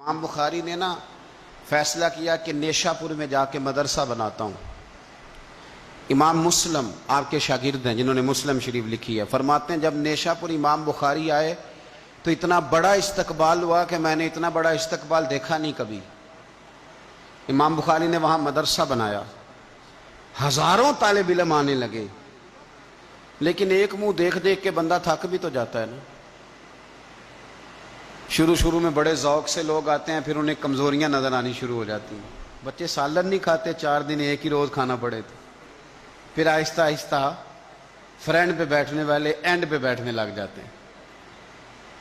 امام بخاری نے فیصلہ کیا کہ نیشا پور میں جا کے مدرسہ بناتا ہوں۔ امام مسلم آپ کے شاگرد ہیں جنہوں نے مسلم شریف لکھی ہے، فرماتے ہیں جب نیشا پور امام بخاری آئے تو اتنا بڑا استقبال ہوا کہ میں نے اتنا بڑا استقبال دیکھا نہیں کبھی۔ امام بخاری نے وہاں مدرسہ بنایا، ہزاروں طالب علم آنے لگے، لیکن ایک منہ دیکھ دیکھ کے بندہ تھک بھی تو جاتا ہے نا۔ شروع میں بڑے ذوق سے لوگ آتے ہیں، پھر انہیں کمزوریاں نظر آنی شروع ہو جاتی ہیں۔ بچے سالن نہیں کھاتے، 4 دن ایک ہی روز کھانا پڑے تھے، پھر آہستہ آہستہ فرینڈ پہ بیٹھنے والے اینڈ پہ بیٹھنے لگ جاتے ہیں،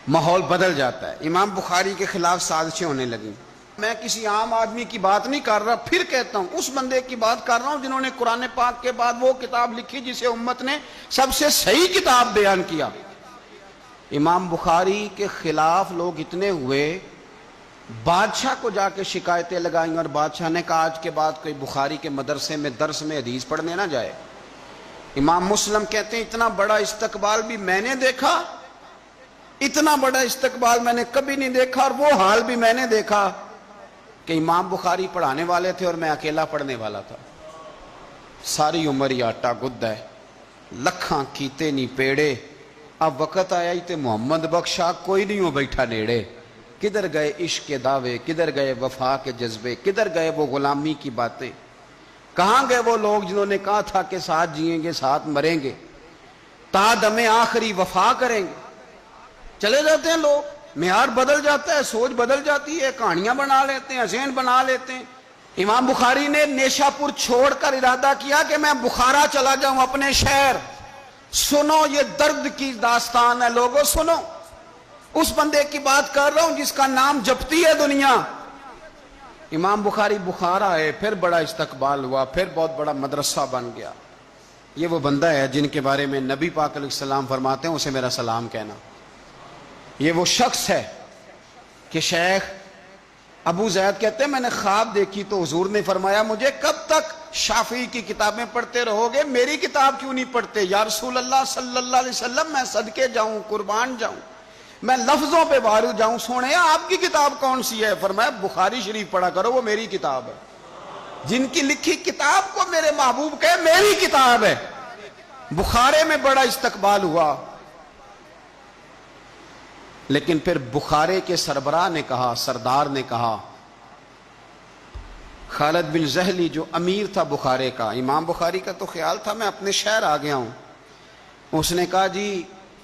ماحول بدل جاتا ہے۔ امام بخاری کے خلاف سازشیں ہونے لگیں۔ میں کسی عام آدمی کی بات نہیں کر رہا، پھر کہتا ہوں اس بندے کی بات کر رہا ہوں جنہوں نے قرآن پاک کے بعد وہ کتاب لکھی جسے امت نے سب سے صحیح کتاب بیان کیا۔ امام بخاری کے خلاف لوگ اتنے ہوئے، بادشاہ کو جا کے شکایتیں لگائیں، اور بادشاہ نے کہا آج کے بعد کوئی بخاری کے مدرسے میں درس میں حدیث پڑھنے نہ جائے۔ امام مسلم کہتے ہیں اتنا بڑا استقبال بھی میں نے دیکھا، اتنا بڑا استقبال میں نے کبھی نہیں دیکھا، اور وہ حال بھی میں نے دیکھا کہ امام بخاری پڑھانے والے تھے اور میں اکیلا پڑھنے والا تھا۔ ساری عمر ہی آٹا گد ہے، لکھاں کیتے نہیں پیڑے، اب وقت آیا ہی تے محمد بخشا کوئی نہیں ہو بیٹھا نیڑے۔ کدھر گئے عشق کے دعوے، کدھر گئے وفا کے جذبے، کدھر گئے وہ غلامی کی باتیں، کہاں گئے وہ لوگ جنہوں نے کہا تھا کہ ساتھ جئیں گے ساتھ مریں گے، تا دم آخری وفا کریں گے۔ چلے جاتے ہیں لوگ، معیار بدل جاتا ہے، سوچ بدل جاتی ہے، کہانیاں بنا لیتے ہیں، ذہن بنا لیتے ہیں۔ امام بخاری نے نیشا پور چھوڑ کر ارادہ کیا کہ میں بخارا چلا جاؤں، اپنے شہر۔ سنو یہ درد کی داستان ہے لوگوں، سنو، اس بندے کی بات کر رہا ہوں جس کا نام جپتی ہے دنیا۔ امام بخاری بخارا آئے، پھر بڑا استقبال ہوا، پھر بہت بڑا مدرسہ بن گیا۔ یہ وہ بندہ ہے جن کے بارے میں نبی پاک علیہ السلام فرماتے ہیں اسے میرا سلام کہنا۔ یہ وہ شخص ہے کہ شیخ ابو زید کہتے ہیں میں نے خواب دیکھی تو حضور نے فرمایا مجھے کب تک شافعی کی کتابیں پڑھتے رہو گے، میری کتاب کیوں نہیں پڑھتے؟ یا رسول اللہ صلی اللہ علیہ وسلم میں صدقے جاؤں، قربان جاؤں، میں لفظوں پہ بارو جاؤں، سونے آپ کی کتاب کون سی ہے؟ فرمایا بخاری شریف پڑھا کرو، وہ میری کتاب ہے۔ جن کی لکھی کتاب کو میرے محبوب کہے میری کتاب ہے۔ بخارے میں بڑا استقبال ہوا، لیکن پھر بخارے کے سربراہ نے کہا، سردار نے کہا، خالد بن زہلی جو امیر تھا بخارے کا، امام بخاری کا تو خیال تھا میں اپنے شہر آ گیا ہوں، اس نے کہا جی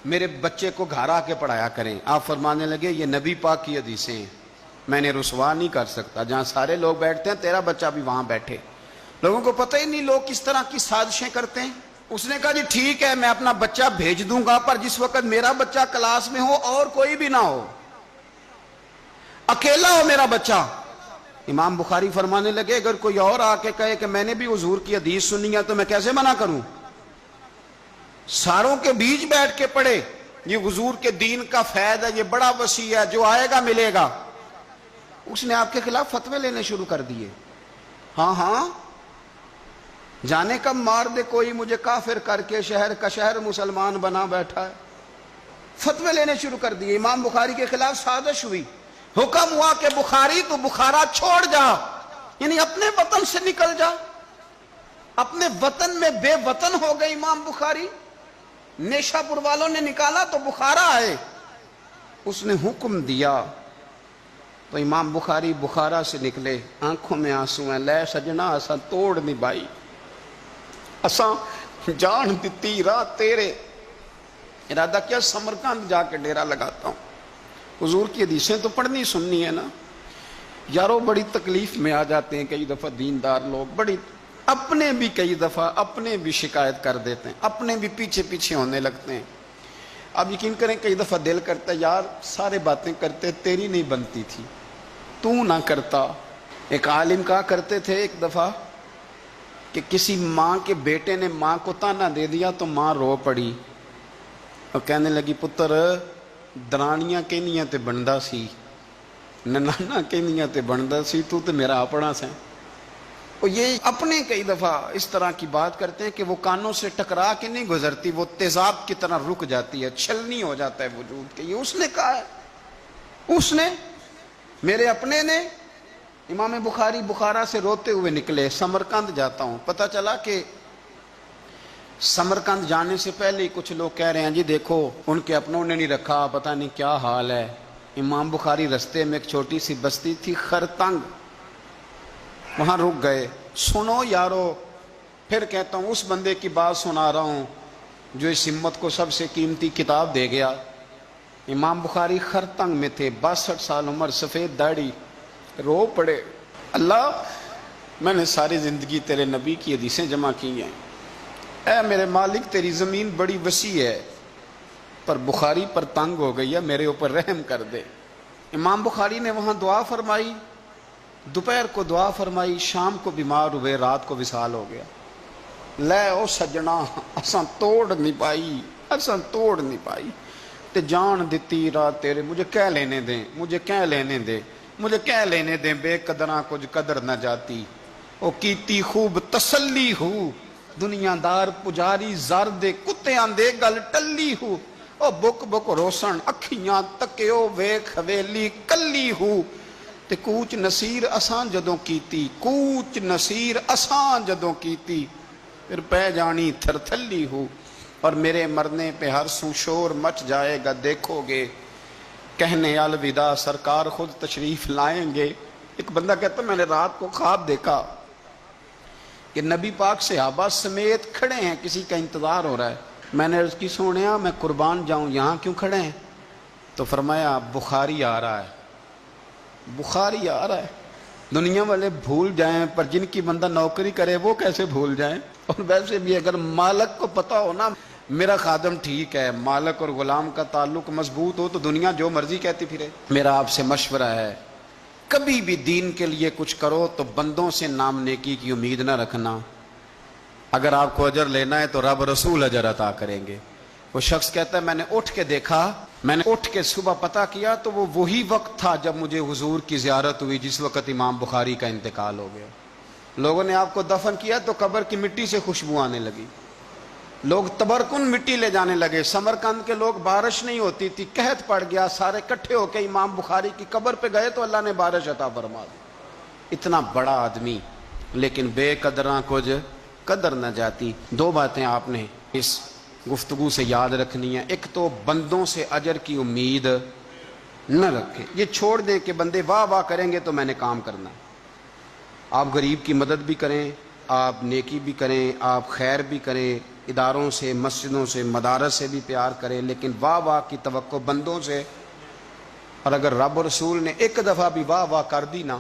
میرے بچے کو گھر آ کے پڑھایا کریں۔ آپ فرمانے لگے یہ نبی پاک کی حدیثیں ہیں، میں نے رسوا نہیں کر سکتا، جہاں سارے لوگ بیٹھتے ہیں تیرا بچہ بھی وہاں بیٹھے۔ لوگوں کو پتہ ہی نہیں لوگ کس طرح کی سازشیں کرتے ہیں۔ اس نے کہا جی ٹھیک ہے میں اپنا بچہ بھیج دوں گا، پر جس وقت میرا بچہ کلاس میں ہو اور کوئی بھی نہ ہو، اکیلا ہو میرا بچہ۔ امام بخاری فرمانے لگے اگر کوئی اور آ کے کہے کہ میں نے بھی حضور کی حدیث سنی ہے تو میں کیسے منع کروں؟ ساروں کے بیچ بیٹھ کے پڑھے، یہ حضور کے دین کا فیض ہے، یہ بڑا وسیع ہے، جو آئے گا ملے گا۔ اس نے آپ کے خلاف فتوے لینے شروع کر دیے۔ ہاں جانے کب مار دے کوئی مجھے کافر کر کے، شہر کا شہر مسلمان بنا بیٹھا ہے۔ فتوے لینے شروع کر دیے، امام بخاری کے خلاف سازش ہوئی، حکم ہوا کہ بخاری تو بخارا چھوڑ جا، یعنی اپنے وطن سے نکل جا۔ اپنے وطن میں بے وطن ہو گئے امام بخاری۔ نیشا پور والوں نے نکالا تو بخارا آئے، اس نے حکم دیا تو امام بخاری بخارا سے نکلے، آنکھوں میں آنسو ہیں، لے سجنا اساں توڑ نہیں بائی، اساں جان دیتی رات تیرے۔ ارادہ کیا سمرقند جا کے ڈیرا لگاتا ہوں، حضور کی حدیثیں تو پڑھنی سننی ہے نا۔ یارو بڑی تکلیف میں آ جاتے ہیں کئی دفعہ دیندار لوگ، بڑی اپنے بھی کئی دفعہ اپنے بھی شکایت کر دیتے ہیں، اپنے بھی پیچھے پیچھے ہونے لگتے ہیں۔ اب یقین کریں کئی دفعہ دل کرتا ہے یار سارے باتیں کرتے تیری نہیں بنتی تھی، تو نہ کرتا۔ ایک عالم کہا کرتے تھے ایک دفعہ کہ کسی ماں کے بیٹے نے ماں کو تانا دے دیا تو ماں رو پڑی اور کہنے لگی پتر درانیاں کہنیاں تے بندا سی، ننانا کہنیاں تے بندا سی، تو تے میرا اپنا سے۔ اور یہ اپنے کئی دفعہ اس طرح کی بات کرتے ہیں کہ وہ کانوں سے ٹکرا کے نہیں گزرتی، وہ تیزاب کی طرح رک جاتی ہے، چھلنی ہو جاتا ہے وجود کے۔ یہ اس نے کہا ہے، اس نے میرے اپنے نے امام بخاری بخارا سے روتے ہوئے نکلے، سمرقند جاتا ہوں، پتہ چلا کہ سمرقند جانے سے پہلے ہی کچھ لوگ کہہ رہے ہیں جی دیکھو ان کے اپنوں نے نہیں رکھا، پتہ نہیں کیا حال ہے۔ امام بخاری رستے میں ایک چھوٹی سی بستی تھی خرتنگ، وہاں رک گئے۔ سنو یارو، پھر کہتا ہوں اس بندے کی بات سنا رہا ہوں جو اس امت کو سب سے قیمتی کتاب دے گیا۔ امام بخاری خرتنگ میں تھے، 62 سال عمر، سفید داڑھی، رو پڑے، اللہ میں نے ساری زندگی تیرے نبی کی حدیثیں جمع کی ہیں، اے میرے مالک تیری زمین بڑی وسیع ہے پر بخاری پر تنگ ہو گئی ہے، میرے اوپر رحم کر دے۔ امام بخاری نے وہاں دعا فرمائی، دوپہر کو دعا فرمائی، شام کو بیمار ہوئے، رات کو وصال ہو گیا۔ لے او سجنا اساں توڑ نہیں پائی تے جان دتی رات تیرے، مجھے کہہ لینے دیں بے قدراں کچھ قدر نہ جاتی، او کیتی خوب تسلی ہو، دنیا دار پجاری زرد کتے آندے گل ٹلی ہو، او بک بک روسن اکھیاں تکیو ویکھ حویلی کلی ہو، تے کوچ نصیر اساں جدوں کیتی پھر پہ جانی تھرتھلی ہو، اور میرے مرنے پہ ہر سو شور مچ جائے گا، دیکھو گے کہنے الوداع سرکار خود تشریف لائیں گے۔ ایک بندہ کہتا میں نے رات کو خواب دیکھا کہ نبی پاک صحابہ سمیت کھڑے ہیں، کسی کا انتظار ہو رہا ہے۔ میں نے عرض کی سونیا میں قربان جاؤں، یہاں کیوں کھڑے ہیں؟ تو فرمایا بخاری آ رہا ہے۔ دنیا والے بھول جائیں پر جن کی بندہ نوکری کرے وہ کیسے بھول جائیں؟ اور ویسے بھی اگر مالک کو پتہ ہو نا میرا خادم ٹھیک ہے، مالک اور غلام کا تعلق مضبوط ہو تو دنیا جو مرضی کہتی پھرے۔ میرا آپ سے مشورہ ہے کبھی بھی دین کے لیے کچھ کرو تو بندوں سے نام نیکی کی امید نہ رکھنا، اگر آپ کو اجر لینا ہے تو رب رسول اجر عطا کریں گے۔ وہ شخص کہتا ہے میں نے اٹھ کے دیکھا، میں نے اٹھ کے صبح پتہ کیا تو وہ وہی وقت تھا جب مجھے حضور کی زیارت ہوئی جس وقت امام بخاری کا انتقال ہو گیا۔ لوگوں نے آپ کو دفن کیا تو قبر کی مٹی سے خوشبو آنے لگی، لوگ تبرکن مٹی لے جانے لگے۔ سمرقند کے لوگ بارش نہیں ہوتی تھی، قحط پڑ گیا، سارے کٹھے ہو کے امام بخاری کی قبر پہ گئے تو اللہ نے بارش عطا فرما دی۔ اتنا بڑا آدمی لیکن بے قدراں کچھ قدر نہ جاتی۔ دو باتیں آپ نے اس گفتگو سے یاد رکھنی ہے، ایک تو بندوں سے اجر کی امید نہ رکھیں، یہ چھوڑ دیں کہ بندے واہ واہ کریں گے تو میں نے کام کرنا ہے۔ آپ غریب کی مدد بھی کریں، آپ نیکی بھی کریں، آپ خیر بھی کریں، اداروں سے، مسجدوں سے، مدارس سے بھی پیار کریں، لیکن واہ واہ کی توقع بندوں سے، اور اگر رب و رسول نے ایک دفعہ بھی واہ واہ کر دی نا